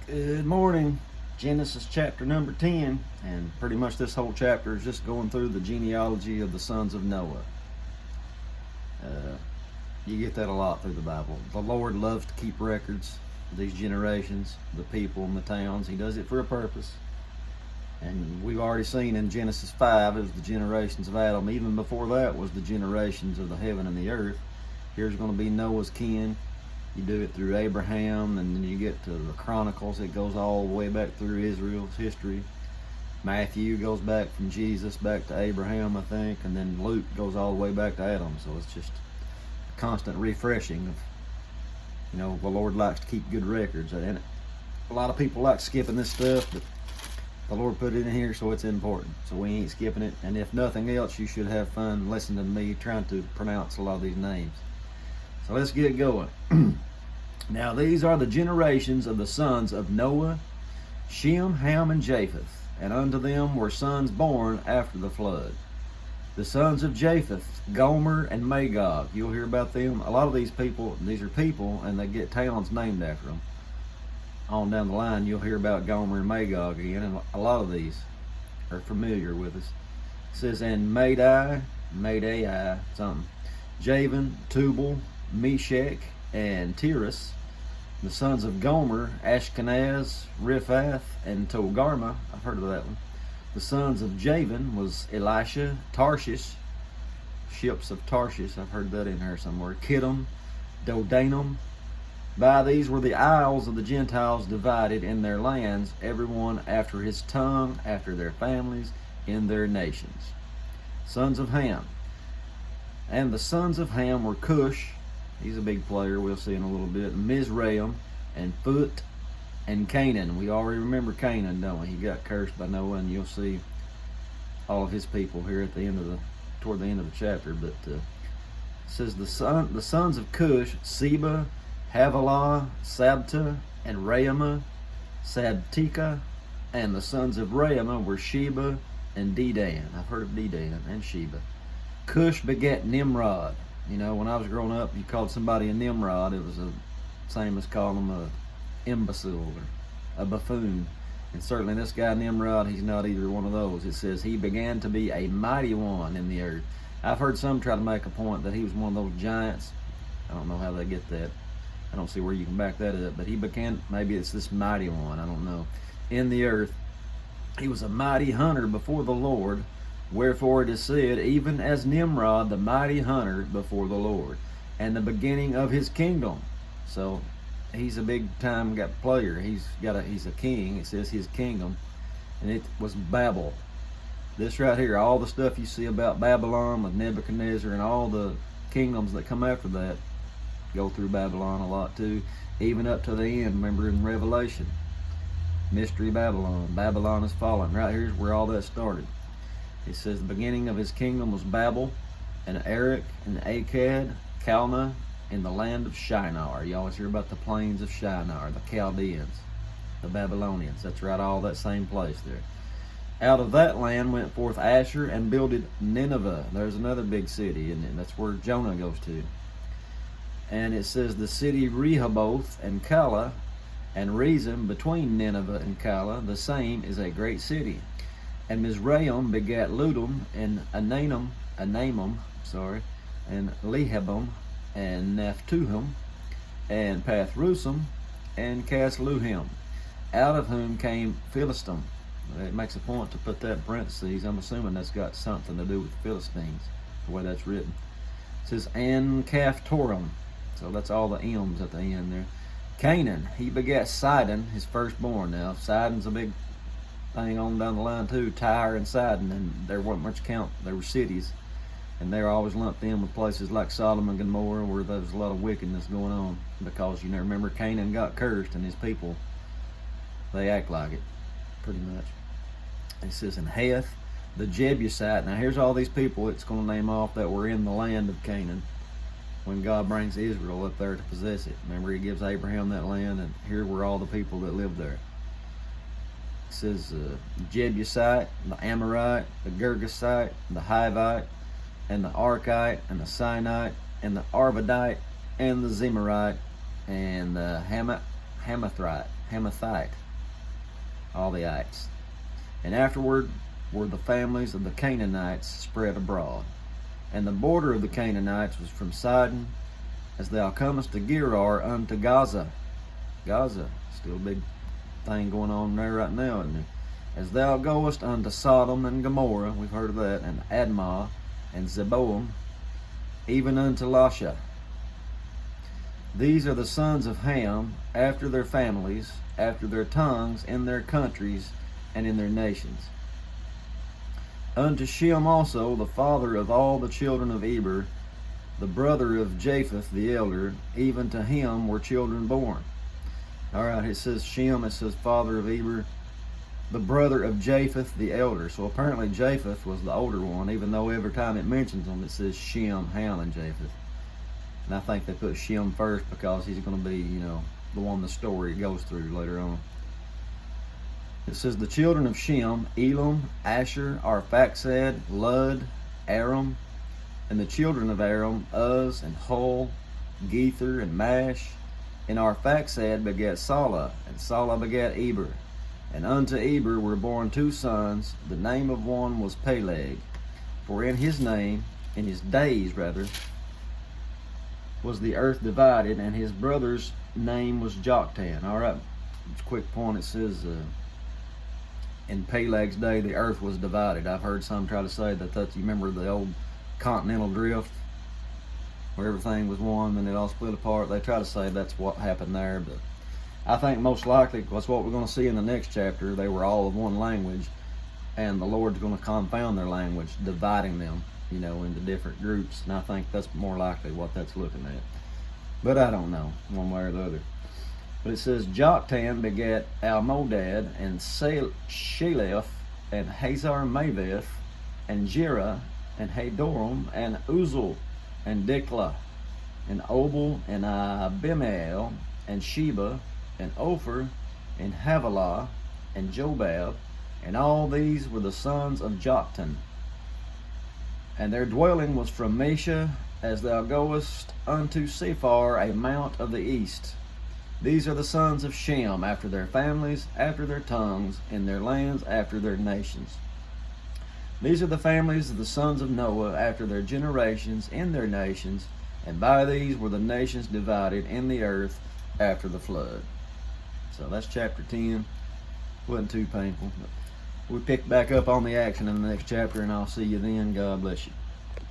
Good morning. Genesis chapter number 10, and pretty much this whole chapter is just going through the genealogy of the sons of Noah. You get that a lot through the Bible. The Lord loves to keep records of these generations, the people and the towns. He does it for a purpose. And we've already seen in Genesis 5, it was the generations of Adam. Even before that was the generations of the heaven and the earth. Here's going to be Noah's kin. You do it through Abraham, and then you get to the Chronicles. It goes all the way back through Israel's history. Matthew goes back from Jesus back to Abraham, I think, and then Luke goes all the way back to Adam. So it's just a constant refreshing of, the Lord likes to keep good records. And a lot of people like skipping this stuff, but the Lord put it in here, so it's important. So we ain't skipping it. And if nothing else, you should have fun listening to me trying to pronounce a lot of these names. So let's get going. Now these are the generations of the sons of Noah, Shem, Ham, and Japheth, and unto them were sons born after the flood. The sons of Japheth, Gomer and Magog. You'll hear about them. A lot of these are people, and they get towns named after them. On down the line, you'll hear about Gomer and Magog again, and a lot of these are familiar with us. It says, and Madai, something, Javan, Tubal, Meshach, and Tiras. The sons of Gomer, Ashkenaz, Riphath, and Togarmah. I've heard of that one. The sons of Javan was Elisha, Tarshish, ships of Tarshish. I've heard that in here somewhere. Kittim, Dodanim. By these were the isles of the Gentiles divided in their lands, everyone after his tongue, after their families, in their nations. Sons of Ham. And the sons of Ham were Cush. He's a big player, we'll see in a little bit. Mizraim and Phut and Canaan. We already remember Canaan, don't we? He got cursed by Noah, and you'll see all of his people here at toward the end of the chapter. But it says the sons of Cush, Seba, Havilah, Sabta, and Raamah, Sabtika, and the sons of Raamah were Sheba and Dedan. I've heard of Dedan and Sheba. Cush begat Nimrod. When I was growing up, you called somebody a Nimrod. It was the same as calling them a imbecile or a buffoon. And certainly this guy Nimrod, he's not either one of those. It says he began to be a mighty one in the earth. I've heard some try to make a point that he was one of those giants. I don't know how they get that. I don't see where you can back that up. But he began, maybe it's this mighty one, I don't know, in the earth. He was a mighty hunter before the Lord. Wherefore it is said, even as Nimrod, the mighty hunter before the Lord, and the beginning of his kingdom. So he's a big time player. He's a king. It says his kingdom, and it was Babel. This right here, all the stuff you see about Babylon with Nebuchadnezzar and all the kingdoms that come after that go through Babylon a lot too, even up to the end. Remember in Revelation, Mystery Babylon. Babylon is fallen. Right here's where all that started. It says the beginning of his kingdom was Babel, and Erech, and Akkad, Calneh, in the land of Shinar. You always hear about the plains of Shinar, the Chaldeans, the Babylonians. That's right, all that same place there. Out of that land went forth Asher and builded Nineveh. There's another big city, and that's where Jonah goes to. And it says the city Rehoboth and Calah, and Rezin between Nineveh and Calah, the same is a great city. And Mizraim begat Ludum and Anamim, and Lehabim, and Naphtuhim, and Pathrusim, and Casluhim, out of whom came Philistim. It makes a point to put that in parentheses. I'm assuming that's got something to do with Philistines, the way that's written. It says, and Caphtorim. So that's all the M's at the end there. Canaan, he begat Sidon, his firstborn. Now, Sidon's a big thing on down the line too, Tyre and Sidon, and there wasn't much count. There were cities, and they were always lumped in with places like Sodom and Gomorrah, where there was a lot of wickedness going on, because remember Canaan got cursed, and his people, they act like it pretty much. It says in Heth, the Jebusite. Now here's all these people it's going to name off that were in the land of Canaan when God brings Israel up there to possess it. Remember, he gives Abraham that land, and here were all the people that lived there. It says the Jebusite, the Amorite, the Girgasite, the Hivite, and the Archite, and the Sinite, and the Arvadite, and the Zemarite, and the Hamathite, all the ites. And afterward were the families of the Canaanites spread abroad. And the border of the Canaanites was from Sidon, as thou comest to Gerar unto Gaza. Gaza, still a big thing going on there right now, isn't it? As thou goest unto Sodom and Gomorrah, we've heard of that, and Admah and Zeboim, even unto Lasha. These are the sons of Ham, after their families, after their tongues, in their countries, and in their nations. Unto Shem also, the father of all the children of Eber, the brother of Japheth the elder, even to him were children born. All right, it says Shem, it says father of Eber, the brother of Japheth the elder. So apparently Japheth was the older one, even though every time it mentions them, it says Shem, Ham, and Japheth. And I think they put Shem first because he's going to be, the one the story goes through later on. It says the children of Shem, Elam, Asher, Arphaxad, Lud, Aram, and the children of Aram, Uz, and Hul, Gether, and Mash. And Arphaxad begat Salah, and Salah begat Eber. And unto Eber were born two sons. The name of one was Peleg, for in his days, was the earth divided, and his brother's name was Joktan. All right, just a quick point. It says in Peleg's day the earth was divided. I've heard some try to say that you remember the old continental drift, where everything was one and it all split apart. They try to say that's what happened there, but I think most likely that's what we're going to see in the next chapter. They were all of one language, and the Lord's going to confound their language, dividing them, into different groups. And I think that's more likely what that's looking at. But I don't know, one way or the other. But it says Joktan begat Almodad, and Sheleph, and Hazar Maveth, and Jerah, and Hadoram, and Uzal, and Diklah, and Obal, and Abimael, and Sheba, and Ophir, and Havilah, and Jobab, and all these were the sons of Joktan. And their dwelling was from Mesha, as thou goest unto Sephar, a mount of the east. These are the sons of Shem, after their families, after their tongues, in their lands, after their nations. These are the families of the sons of Noah, after their generations, in their nations, and by these were the nations divided in the earth after the flood. So that's chapter 10. Wasn't too painful. But we pick back up on the action in the next chapter, and I'll see you then. God bless you.